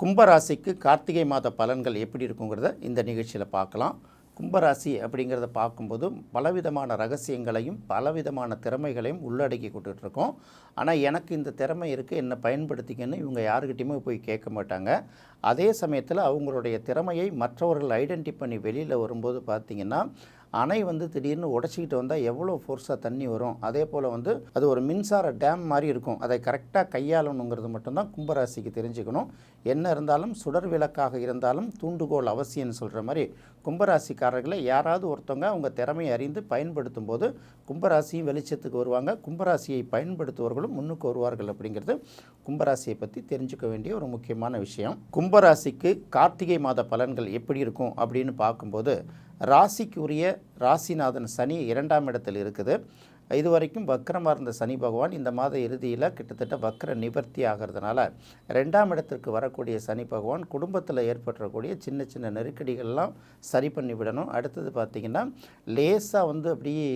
கும்பராசிக்கு கார்த்திகை மாத பலன்கள் எப்படி இருக்குங்கிறத இந்த நிகழ்ச்சியில் பார்க்கலாம். கும்பராசி அப்படிங்கிறத பார்க்கும்போது பலவிதமான ரகசியங்களையும் பலவிதமான திறமைகளையும் உள்ளடக்கி கொடுத்துட்ருக்கோம். ஆனால் எனக்கு இந்த திறமை இருக்குது, என்னை பயன்படுத்திக்கன்னு இவங்க யாருக்கிட்டையுமே போய் கேட்க மாட்டாங்க. அதே சமயத்தில் அவங்களுடைய திறமையை மற்றவர்கள் ஐடென்டி பண்ணி வெளியில் வரும்போது பார்த்திங்கன்னா, அணை திடீர்னு உடச்சிக்கிட்டு வந்தால் எவ்வளோ ஃபோர்ஸாக தண்ணி வரும், அதே போல் அது ஒரு மின்சார டேம் மாதிரி இருக்கும். அதை கரெக்டாக கையாளணுங்கிறது மட்டும்தான் கும்பராசிக்கு தெரிஞ்சுக்கணும். என்ன இருந்தாலும் சுடர் விளக்காக இருந்தாலும் தூண்டுகோல் அவசியம்னு சொல்கிற மாதிரி கும்பராசிக்காரர்களை யாராவது ஒருத்தவங்க அவங்க திறமையை அறிந்து பயன்படுத்தும் போது கும்பராசியும் வெளிச்சத்துக்கு வருவாங்க, கும்பராசியை பயன்படுத்துவர்களும் முன்னுக்கு வருவார்கள். அப்படிங்கிறது கும்பராசியை பற்றி தெரிஞ்சுக்க வேண்டிய ஒரு முக்கியமான விஷயம். கும்பராசிக்கு கார்த்திகை மாத பலன்கள் எப்படி இருக்கும் அப்படின்னு பார்க்கும்போது, ராசிக்கு உரிய ராசிநாதன் சனி 2ஆம் இடத்தில் இருக்குது. இதுவரைக்கும் வக்கரமாக இருந்த சனி பகவான் இந்த மாத இறுதியில் கிட்டத்தட்ட வக்கர நிவர்த்தி ஆகிறதுனால 2ஆம் இடத்திற்கு வரக்கூடிய சனி பகவான் குடும்பத்தில் ஏற்படக்கூடிய சின்ன சின்ன நெருக்கடிகள்லாம் சரி பண்ணி விடணும். அடுத்தது பார்த்திங்கன்னா, லேசாக அப்படியே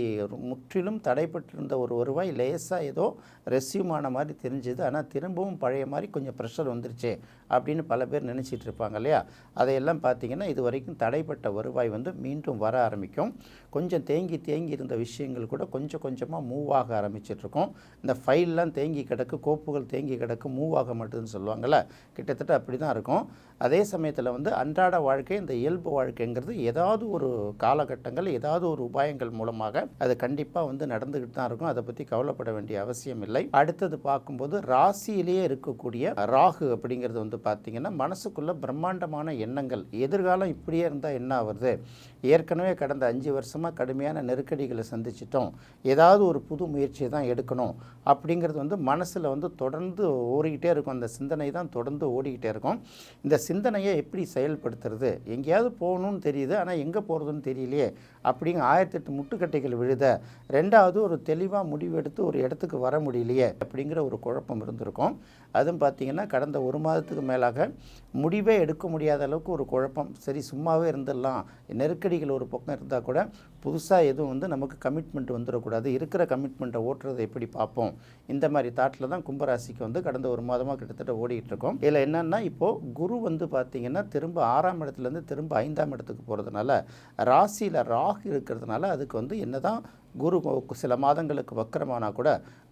முற்றிலும் தடைப்பட்டிருந்த ஒரு வருவாய் லேசாக ஏதோ ரெஸ்யூம் ஆன மாதிரி தெரிஞ்சுது. ஆனால் திரும்பவும் பழைய மாதிரி கொஞ்சம் ப்ரெஷர் வந்துருச்சு அப்படின்னு பல பேர் நினச்சிட்டு இருப்பாங்க இல்லையா. அதையெல்லாம் பார்த்திங்கன்னா, இது வரைக்கும் தடைப்பட்ட வருவாய் மீண்டும் வர ஆரம்பிக்கும். கொஞ்சம் தேங்கி இருந்த விஷயங்கள் கூட கொஞ்சம் கொஞ்சமாக மூவ் ஆக ஆரம்பிச்சிட்ருக்கோம். இந்த ஃபைல்லாம் தேங்கி கிடக்கு, கோப்புகள் தேங்கி கிடக்கு, மூவ் ஆக மாட்டேதுன்னு சொல்லுவாங்கள்ல, கிட்டத்தட்ட அப்படி தான் இருக்கும். அதே சமயத்தில் அன்றாட வாழ்க்கை, இந்த இயல்பு வாழ்க்கைங்கிறது ஏதாவது ஒரு காலகட்டங்கள் ஏதாவது ஒரு உபாயங்கள் மூலமாக அது கண்டிப்பாக நடந்துக்கிட்டு தான் இருக்கும். அதை பற்றி கவலைப்பட வேண்டிய அவசியம் இல்லை. அடுத்தது பார்க்கும்போது ராசியிலேயே இருக்கக்கூடிய ராகு அப்படிங்கிறது பார்த்திங்கன்னா, மனசுக்குள்ளே பிரம்மாண்டமான எண்ணங்கள், எதிர்காலம் இப்படியே இருந்தால் என்ன ஆகுறது, ஏற்கனவே கடந்த 5 வருஷமாக கடுமையான நெருக்கடிகளை சந்திச்சிட்டோம், ஏதாவது ஒரு புது முயற்சியை தான் எடுக்கணும் அப்படிங்கிறது மனசில் தொடர்ந்து ஓடிக்கிட்டே இருக்கும். அந்த சிந்தனை தான் தொடர்ந்து ஓடிக்கிட்டே இருக்கும். இந்த சிந்தனையை எப்படி செயல்படுத்துறது, எங்கேயாவது போகணும்னு தெரியுது ஆனால் எங்கே போகிறதுன்னு தெரியலையே அப்படிங்கிற 1008 முட்டுக்கட்டைகள் விழுத, ரெண்டாவது ஒரு தெளிவாக முடிவெடுத்து ஒரு இடத்துக்கு வர முடியலையே அப்படிங்கிற ஒரு குழப்பம் இருந்திருக்கும். அதுவும் பார்த்திங்கன்னா, கடந்த 1 மாதத்துக்கு மேலாக முடிவே எடுக்க முடியாத அளவுக்கு ஒரு குழப்பம். சரி சும்மாவே இருந்துடலாம், நெருக்கடிகள் ஒரு பக்கம் இருந்தால் கூட புதுசாக எதுவும் நமக்கு கமிட்மெண்ட் வந்துடக்கூடாது, இருக்கிற கமிட்மெண்ட்டை ஓட்டுறதை எப்படி பார்ப்போம், இந்த மாதிரி தாட்டில் தான் கும்பராசிக்கு கடந்த 1 மாதமாக கிட்டத்தட்ட ஓடிக்கிட்டு இருக்கோம். இதில் என்னென்னா, இப்போது குரு பார்த்திங்கன்னா திரும்ப 6ஆம் இடத்துலேருந்து திரும்ப 5ஆம் இடத்துக்கு போகிறதுனால, ராசியில் ராகு இருக்கிறதுனால அதுக்கு என்ன தான் குரு சில மாதங்களுக்கு வக்கரமானால் கூட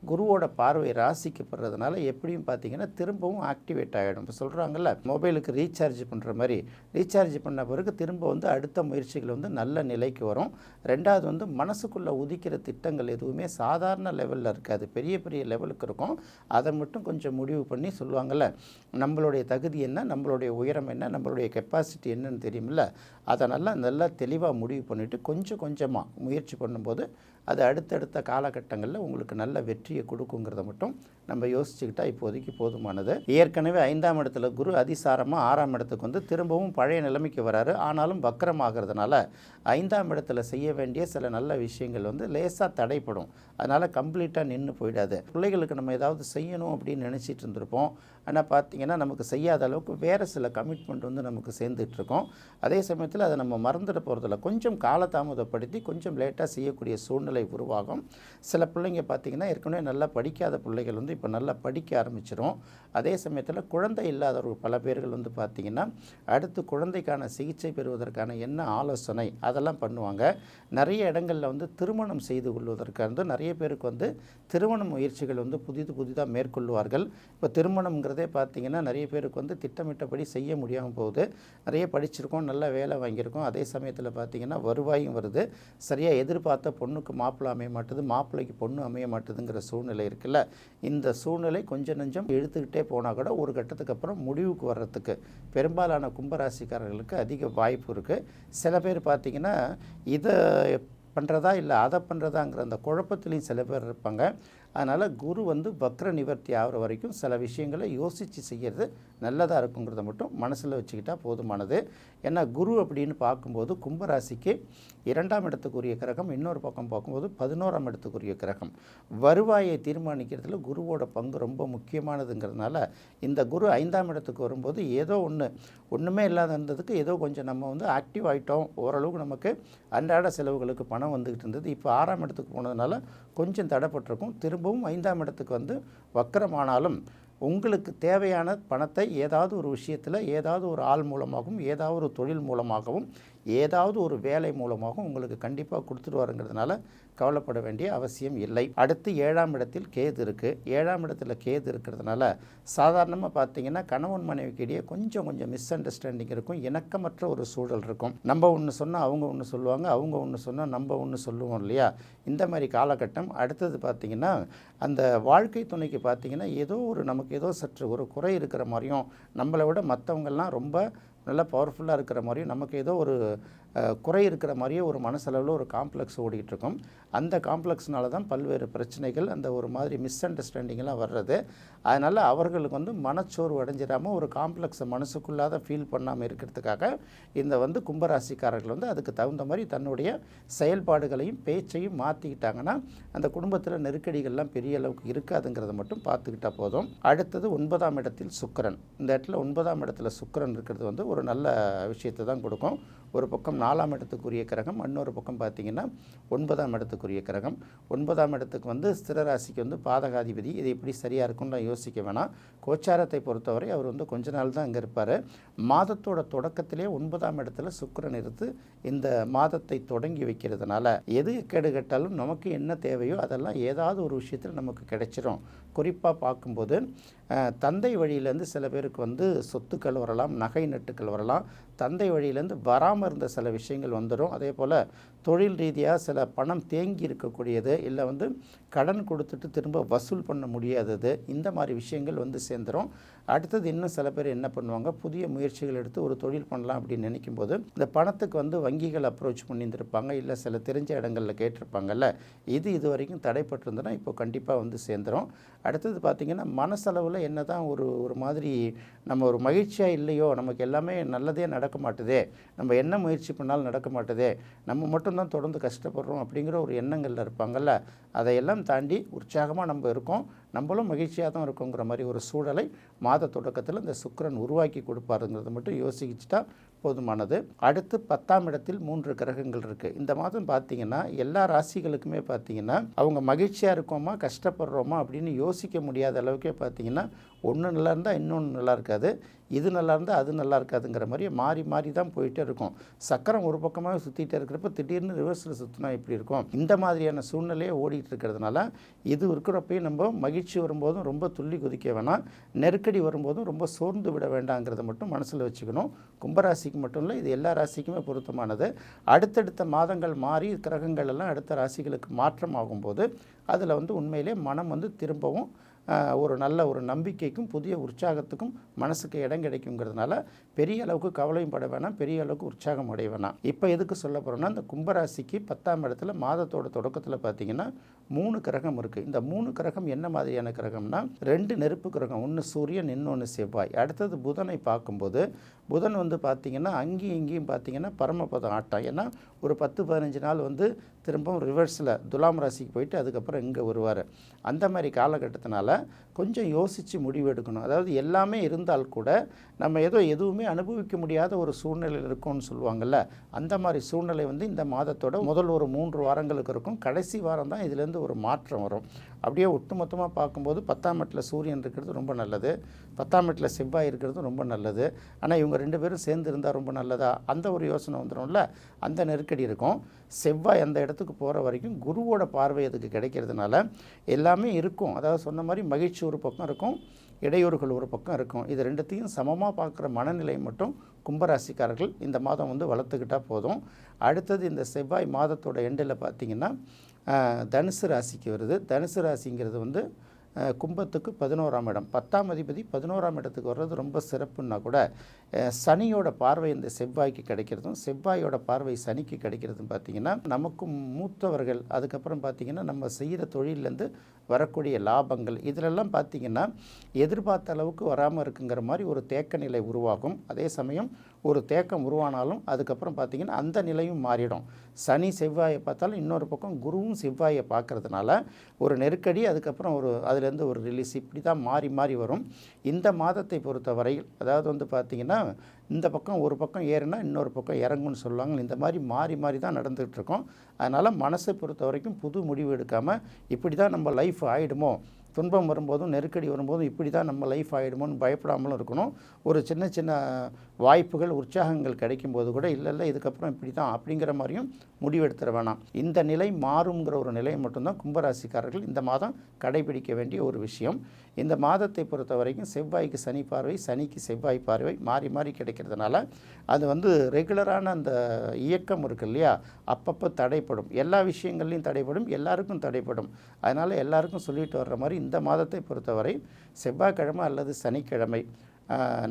குருவோட பார்வை ராசிக்கு படுறதுனால எப்படியும் பார்த்திங்கன்னா திரும்பவும் ஆக்டிவேட் ஆகிடும். இப்போ சொல்கிறாங்கல்ல, மொபைலுக்கு ரீசார்ஜ் பண்ணுற மாதிரி ரீசார்ஜ் பண்ண பிறகு திரும்ப அடுத்த முயற்சிகள் நல்ல நிலைக்கு வரும். ரெண்டாவது மனசுக்குள்ளே உதிக்கிற திட்டங்கள் எதுவுமே சாதாரண லெவலில் இருக்காது, பெரிய பெரிய லெவலுக்கு இருக்கும். அதை மட்டும் கொஞ்சம் முடிவு பண்ணி சொல்லுவாங்கள்ல, நம்மளுடைய தகுதி என்ன, நம்மளுடைய உயரம் என்ன, நம்மளுடைய கெப்பாசிட்டி என்னன்னு தெரியுமில்ல, அதை நல்லா தெளிவாக முடிவு பண்ணிவிட்டு கொஞ்சம் கொஞ்சமாக முயற்சி பண்ணும்போது அது அடுத்தடுத்த காலகட்டங்களில் உங்களுக்கு நல்ல வெற்றியை கொடுக்குங்கிறத மட்டும் நம்ம யோசிச்சுக்கிட்டால் இப்போதைக்கு போதுமானது. ஏற்கனவே 5ஆம் இடத்துல குரு அதிசாரமாக 6ஆம் இடத்துக்கு திரும்பவும் பழைய நிலைமைக்கு வராரு. ஆனாலும் வக்கரமாகிறதுனால 5ஆம் இடத்துல செய்ய வேண்டிய சில நல்ல விஷயங்கள் லேசாக தடைப்படும். அதனால் கம்ப்ளீட்டாக நின்று போயிடாது. பிள்ளைகளுக்கு நம்ம ஏதாவது செய்யணும் அப்படின்னு நினச்சிட்டு இருந்திருப்போம், ஆனால் பார்த்திங்கன்னா நமக்கு செய்யாத அளவுக்கு வேறு சில கமிட்மெண்ட் நமக்கு சேர்ந்துட்டுருக்கோம். அதே சமயத்தில் அதை நம்ம மறந்துட போகிறதில்ல, கொஞ்சம் காலதாமதப்படுத்தி கொஞ்சம் லேட்டாக செய்யக்கூடிய சூழ்நிலை உருவாகும். சில பிள்ளைங்க பார்த்திங்கன்னா ஏற்கனவே நல்லா படிக்காத பிள்ளைகள் இப்போ நல்லா படிக்க ஆரம்பிச்சிடும். அதே சமயத்தில் குழந்தை இல்லாதவர்கள் பல பேர்கள் பார்த்திங்கன்னா அடுத்து குழந்தைக்கான சிகிச்சை பெறுவதற்கான என்ன ஆலோசனை அதெல்லாம் பண்ணுவாங்க. நிறைய இடங்களில் திருமணம் செய்து கொள்வதற்கு நிறைய பேருக்கு திருமண முயற்சிகள் புதிதாக மேற்கொள்வார்கள். இப்போ திருமணம்ங்கிறதே பார்த்திங்கன்னா நிறைய பேருக்கு திட்டமிட்டபடி செய்ய முடியாமல் போகுது. நிறைய படிச்சிருக்கோம், நல்ல வேலை வாங்கியிருக்கோம், அதே சமயத்தில் பார்த்திங்கன்னா வருவாயும் வருது, சரியாக எதிர்பார்த்த பொண்ணுக்கு மாப்பிள்ளை அமைய மாட்டுது, மாப்பிள்ளைக்கு பொண்ணு அமைய மாட்டுதுங்கிற சூழ்நிலை இருக்குல்ல. இந்த சூழ்நிலை கொஞ்சம் நஞ்சம் இழுத்துக்கிட்டே போனால் கூட ஒரு கட்டத்துக்கு அப்புறம் முடிவுக்கு வர்றதுக்கு பெரும்பாலான கும்பராசிக்காரர்களுக்கு அதிக வாய்ப்பு இருக்குது. சில பேர் பார்த்திங்கன்னா இதை பண்ணுறதா இல்லை அதை பண்ணுறதாங்கிற அந்த குழப்பத்துலேயும் சில பேர் இருப்பாங்க. அதனால் குரு வக்ர நிவர்த்தி ஆகிற வரைக்கும் சில விஷயங்களை யோசித்து செய்கிறது நல்லதாக இருக்குங்கிறத மட்டும் மனசில் வச்சுக்கிட்டால் போதுமானது. ஏன்னா குரு அப்படின்னு பார்க்கும்போது கும்பராசிக்கு 2ஆம் இடத்துக்குரிய கிரகம், இன்னொரு பக்கம் பார்க்கும்போது 11ஆம் இடத்துக்குரிய கிரகம். வருவாயை தீர்மானிக்கிறதுல குருவோட பங்கு ரொம்ப முக்கியமானதுங்கிறதுனால இந்த குரு 5ஆம் இடத்துக்கு வரும்போது ஏதோ ஒன்றுமே இல்லாத இருந்ததுக்கு ஏதோ கொஞ்சம் நம்ம ஆக்டிவ் ஆகிட்டோம், ஓரளவுக்கு நமக்கு அன்றாட செலவுகளுக்கு பணம் வந்துக்கிட்டு இருந்தது. இப்போ 6ஆம் இடத்துக்கு போனதுனால கொஞ்சம் தடைப்பட்டிருக்கும். திரும்பவும் 5ஆம் இடத்துக்கு வக்கரமானாலும் உங்களுக்கு தேவையான பணத்தை ஏதாவது ஒரு விஷயத்தில் ஏதாவது ஒரு ஆள் மூலமாகவும் ஏதாவது ஒரு தொழில் மூலமாகவும் ஏதாவது ஒரு வேலை மூலமாகவும் உங்களுக்கு கண்டிப்பாக கொடுத்துருவாருங்கிறதுனால கவலைப்பட வேண்டிய அவசியம் இல்லை. அடுத்து 7ஆம் இடத்தில் கேது இருக்குது. 7ஆம் இடத்துல கேது இருக்கிறதுனால சாதாரணமாக பார்த்தீங்கன்னா கணவன் மனைவிக்கு இடையே கொஞ்சம் மிஸ் அண்டர்ஸ்டாண்டிங் இருக்கும், இணக்கமற்ற ஒரு சூழல் இருக்கும். நம்ம ஒன்று சொன்னால் அவங்க ஒன்று சொல்லுவாங்க, அவங்க ஒன்று சொன்னால் நம்ம ஒன்று சொல்லுவோம் இல்லையா, இந்த மாதிரி காலகட்டம். அடுத்தது பார்த்திங்கன்னா அந்த வாழ்க்கை துணைக்கு பார்த்திங்கன்னா ஏதோ ஒரு நமக்கு ஏதோ சற்று ஒரு குறை இருக்கிற மாதிரியும், நம்மளை விட மற்றவங்கள்லாம் ரொம்ப நல்லா பவர்ஃபுல்லாக இருக்கிற மாதிரியும், நமக்கு ஏதோ ஒரு குறை இருக்கிற மாதிரியே ஒரு மனசளவில் ஒரு காம்ப்ளெக்ஸ் ஓடிக்கிட்டு அந்த காம்ப்ளெக்ஸ்னால தான் பல்வேறு பிரச்சனைகள், அந்த ஒரு மாதிரி மிஸ் அண்டர்ஸ்டாண்டிங்கெலாம் வர்றது. அதனால் அவர்களுக்கு மனச்சோர்வு அடைஞ்சிடாமல் ஒரு காம்ப்ளெக்ஸை மனசுக்குள்ளாத ஃபீல் பண்ணாமல் இருக்கிறதுக்காக இந்த கும்பராசிக்காரர்கள் அதுக்கு தகுந்த மாதிரி தன்னுடைய செயல்பாடுகளையும் பேச்சையும் மாற்றிக்கிட்டாங்கன்னா அந்த குடும்பத்தில் நெருக்கடிகள்லாம் பெரிய அளவுக்கு இருக்காதுங்கிறத மட்டும் பார்த்துக்கிட்டா போதும். அடுத்தது 9ஆம் இடத்தில் சுக்கிரன். இந்த இடத்துல 9ஆம் இடத்துல சுக்கிரன் இருக்கிறது ஒரு நல்ல விஷயத்தை தான் கொடுக்கும். ஒரு பக்கம் 4ஆம் இடத்துக்குரிய கிரகம், இன்னொரு பக்கம் பார்த்திங்கன்னா 9ஆம் இடத்துக்குரிய கிரகம். 9ஆம் இடத்துக்கு ஸ்திர ராசிக்கு பாதகாதிபதி. இது எப்படி சரியாக இருக்கும்னு யோசிக்க வேணாம். கோச்சாரத்தை பொறுத்தவரை அவர் கொஞ்ச நாள் தான் அங்கே இருப்பார். மாதத்தோட தொடக்கத்திலே 9ஆம் இடத்துல சுக்கிரன் இருந்து இந்த மாதத்தை தொடங்கி வைக்கிறதுனால எது கேடு கட்டாலும் நமக்கு என்ன தேவையோ அதெல்லாம் ஏதாவது ஒரு விஷயத்தில் நமக்கு கிடைச்சிரும். குறிப்பாக பார்க்கும்போது தந்தை வழியிலேருந்து சில பேருக்கு சொத்துக்கள் வரலாம், நகை நட்டுக்கள் வரலாம். தந்தை வழியிலேருந்து வராமல் இருந்த சில விஷயங்கள் வந்துடும். அதே போல் தொழில் ரீதியாக சில பணம் தேங்கி இருக்கக்கூடியது, இல்லை கடன் கொடுத்துட்டு திரும்ப வசூல் பண்ண முடியாதது, இந்த மாதிரி விஷயங்கள் சேர்ந்துடும். அடுத்தது இன்னும் சில பேர் என்ன பண்ணுவாங்க, புதிய முயற்சிகள் எடுத்து ஒரு தொழில் பண்ணலாம் அப்படின்னு நினைக்கும்போது இந்த பணத்துக்கு வங்கிகள் அப்ரோச் பண்ணியிருந்திருப்பாங்க, இல்லை சில தெரிஞ்ச இடங்களில் கேட்டிருப்பாங்கல்ல, இது வரைக்கும் தடைப்பட்டிருந்ததுன்னா இப்போ கண்டிப்பாக சேர்ந்துடும். அடுத்தது பார்த்திங்கன்னா மனசளவில் என்ன தான் ஒரு மாதிரி நம்ம ஒரு மகிழ்ச்சியாக இல்லையோ, நமக்கு எல்லாமே நல்லதே நடக்க மாட்டுதே, நம்ம என்ன முயற்சி பண்ணாலும் நடக்க மாட்டுதே, நம்ம மட்டும்தான் தொடர்ந்து கஷ்டப்படுறோம் அப்படிங்கிற ஒரு எண்ணங்களில் இருப்பாங்கள்ல, அதையெல்லாம் தாண்டி உற்சாகமாக நம்ம இருக்கோம், நம்மளும் மகிழ்ச்சியாக தான் இருக்கோங்கிற மாதிரி ஒரு சூழலை மாத தொடக்கத்தில் இந்த சுக்கிரன் உருவாக்கி கொடுப்பாருங்கிறத மட்டும் யோசிச்சுட்டா போதுமானது. அடுத்து 10ஆம் இடத்தில் 3 கிரகங்கள் இருக்குது. இந்த மாதம் பார்த்திங்கன்னா எல்லா ராசிகளுக்குமே பார்த்திங்கன்னா அவங்க மகிழ்ச்சியாக இருக்கோமா கஷ்டப்படுறோமா அப்படின்னு யோசிக்க முடியாத அளவுக்கே பார்த்திங்கன்னா ஒன்று நல்லா இருந்தால் இன்னொன்று நல்லா இருக்காது, இது நல்லா இருந்தால் அது நல்லா இருக்காதுங்கிற மாதிரி மாறி தான் போயிட்டே இருக்கும். சக்கரம் ஒரு பக்கமாக சுற்றிகிட்டே இருக்கிறப்ப திடீர்னு ரிவர்ஸில் சுற்றினா எப்படி இருக்கும், இந்த மாதிரியான சூழ்நிலையே ஓடிட்டு இருக்கிறதுனால இது இருக்கிறப்பையும் நம்ம மகிழ்ச்சி வரும்போதும் ரொம்ப துள்ளி குதிக்க வேணாம், நெருக்கடி வரும்போதும் ரொம்ப சோர்ந்து விட வேண்டாங்கிறத மட்டும் மனசில் வச்சுக்கணும். கும்பராசிக்கு மட்டும் இல்லை, இது எல்லா ராசிக்குமே பொருத்தமானது. அடுத்தடுத்த மாதங்கள் மாறி கிரகங்கள் எல்லாம் அடுத்த ராசிகளுக்கு மாற்றம் ஆகும்போது அதில் உண்மையிலே மனம் திரும்பவும் ஒரு நல்ல ஒரு நம்பிக்கைக்கும் புதிய உற்சாகத்துக்கும் மனசுக்கு இடம் கிடைக்குங்கிறதுனால பெரிய அளவுக்கு கவலையும் பட வேணாம், பெரிய அளவுக்கு உற்சாகம் அடைய வேணாம். இப்போ எதுக்கு சொல்ல போகிறோன்னா, இந்த கும்பராசிக்கு 10ஆம் இடத்துல மாதத்தோட தொடக்கத்தில் பார்த்திங்கன்னா 3 கிரகம் இருக்குது. இந்த 3 கிரகம் என்ன மாதிரியான கிரகம்னா, 2 நெருப்பு கிரகம், ஒன்று சூரியன் இன்னொன்று செவ்வாய். அடுத்தது புதனை பார்க்கும்போது புதன் பார்த்திங்கன்னா அங்கேயும் இங்கேயும் பார்த்திங்கன்னா பரமபதம் ஆட்டம். ஏன்னா ஒரு 10-15 நாள் திரும்பவும் ரிவர்ஸில் துலாம் ராசிக்கு போயிட்டு அதுக்கப்புறம் இங்கே வருவார். அந்த மாதிரி காலகட்டத்தினால கொஞ்சம் யோசித்து முடிவு எடுக்கணும். அதாவது எல்லாமே இருந்தால் கூட நம்ம எதுவுமே அனுபவிக்க முடியாத ஒரு சூழ்நிலையில் இருக்கோம்னு சொல்லுவாங்கள்ல, அந்த மாதிரி சூழ்நிலை இந்த மாதத்தோட முதல் ஒரு 3 வாரங்களுக்கு இருக்கும். கடைசி வாரம் தான் இதுலேருந்து ஒரு மாற்றம் வரும். அப்படியே ஒட்டுமொத்தமாக பார்க்கும்போது 10ஆம் இடத்துல சூரியன் இருக்கிறது ரொம்ப நல்லது, 10ஆம் இடத்துல செவ்வாய் இருக்கிறது ரொம்ப நல்லது. ஆனால் இவங்க 2 பேரும் சேர்ந்து இருந்தால் ரொம்ப நல்லதா, அந்த ஒரு யோசனை வந்துடும்ல, அந்த நெருக்கடி இருக்கும். செவ்வாய் அந்த இடத்துக்கு போகிற வரைக்கும் குருவோட பார்வை அதுக்கு கிடைக்கிறதுனால எல்லாமே இருக்கும். அதாவது சொன்ன மாதிரி மகிழ்ச்சி ஒரு பக்கம் இருக்கும், இடையூறுகள் ஒரு பக்கம் இருக்கும். இது ரெண்டுத்தையும் சமமாக பார்க்குற மனநிலை மட்டும் கும்பராசிக்காரர்கள் இந்த மாதம் வளர்த்துக்கிட்டால் போதும். அடுத்தது இந்த செவ்வாய் மாதத்தோட எண்டில் பார்த்திங்கன்னா தனுசு ராசிக்கு வருது. தனுசு ராசிங்கிறது கும்பத்துக்கு 11ஆம் இடம், 10ஆம் அதிபதி 11ஆம் இடத்துக்கு வர்றது ரொம்ப சிறப்புன்னா கூட சனியோட பார்வை இந்த செவ்வாய்க்கு கிடைக்கிறதும் செவ்வாயோட பார்வை சனிக்கு கிடைக்கிறதும் பார்த்திங்கன்னா நமக்கும் மூத்தவர்கள், அதுக்கப்புறம் பார்த்திங்கன்னா நம்ம செய்கிற தொழிலேருந்து வரக்கூடிய லாபங்கள், இதிலெல்லாம் பார்த்திங்கன்னா எதிர்பார்த்த அளவுக்கு வராமல் இருக்குங்கிற மாதிரி ஒரு தேக்க நிலை உருவாகும். அதே சமயம் ஒரு தேக்கம் உருவானாலும் அதுக்கப்புறம் பார்த்திங்கன்னா அந்த நிலையும் மாறிடும். சனி செவ்வாயை பார்த்தாலும் இன்னொரு பக்கம் குருவும் செவ்வாயை பார்க்குறதுனால ஒரு நெருக்கடி, அதுக்கப்புறம் அதுலேருந்து ஒரு ரிலீஸ், இப்படி தான் மாறி வரும். இந்த மாதத்தை பொறுத்த வரையில் அதாவது பார்த்திங்கன்னா இந்த பக்கம் ஒரு பக்கம் ஏறுனா இன்னொரு பக்கம் இறங்குன்னு சொல்லுவாங்க. இந்த மாதிரி மாறி தான் நடந்துகிட்டு இருக்கோம். அதனால் மனசை பொறுத்த வரைக்கும் புது முடிவு எடுக்காமல் இப்படி தான் நம்ம லைஃப் ஆகிடுமோ, துன்பம் வரும்போதும் நெருக்கடி வரும்போதும் இப்படி தான் நம்ம லைஃப் ஆகிடுமோன்னு பயப்படாமலும் இருக்கணும். ஒரு சின்ன சின்ன வாய்ப்புகள் உற்சாகங்கள் கிடைக்கும்போது கூட இல்லை இதுக்கப்புறம் இப்படி தான் அப்படிங்கிற மாதிரியும் முடிவெடுத்துட வேணாம். இந்த நிலை மாறுங்கிற ஒரு நிலையை மட்டும்தான் கும்பராசிக்காரர்கள் இந்த மாதம் கடைபிடிக்க வேண்டிய ஒரு விஷயம். இந்த மாதத்தை பொறுத்த வரைக்கும் செவ்வாய்க்கு சனி பார்வை, சனிக்கு செவ்வாய் பார்வை மாறி மாறி கிடைக்கிறதுனால அது ரெகுலரான அந்த இயக்கம் இருக்கு இல்லையா, அப்பப்போ தடைப்படும். எல்லா விஷயங்கள்லையும் தடைப்படும், எல்லாருக்கும் தடைப்படும். அதனால் எல்லாருக்கும் சொல்லிட்டு வர்ற மாதிரி இந்த மாதத்தை பொறுத்தவரை செவ்வாய்க்கிழமை அல்லது சனிக்கிழமை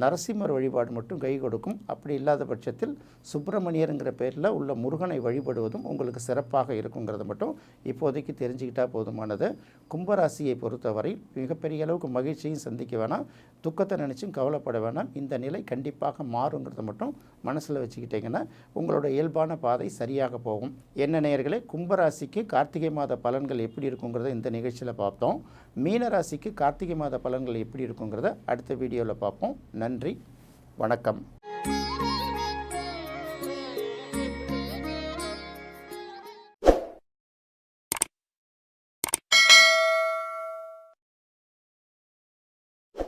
நரசிம்மர் வழிபாடு மட்டும் கை கொடுக்கும். அப்படி இல்லாத பட்சத்தில் சுப்பிரமணியருங்கிற பேரில் உள்ள முருகனை வழிபடுவதும் உங்களுக்கு சிறப்பாக இருக்குங்கிறத மட்டும் இப்போதைக்கு தெரிஞ்சுக்கிட்டால் போதுமானது. கும்பராசியை பொறுத்தவரை மிகப்பெரிய அளவுக்கு மகிழ்ச்சியும் சந்திக்க வேணாம், துக்கத்தை நினச்சும் கவலைப்பட வேணாம். இந்த நிலை கண்டிப்பாக மாறுங்கிறத மட்டும் மனசில் வச்சுக்கிட்டிங்கன்னா உங்களோட இயல்பான பாதை சரியாக போகும். என்ன நேயர்களே, கும்பராசிக்கு கார்த்திகை மாத பலன்கள் எப்படி இருக்குங்கிறத இந்த நிகழ்ச்சியில் பார்த்தோம். மீனராசிக்கு கார்த்திகை மாத பலன்கள் எப்படி இருக்குங்கிறத அடுத்த வீடியோவில் பார்ப்போம். நன்றி, வணக்கம்.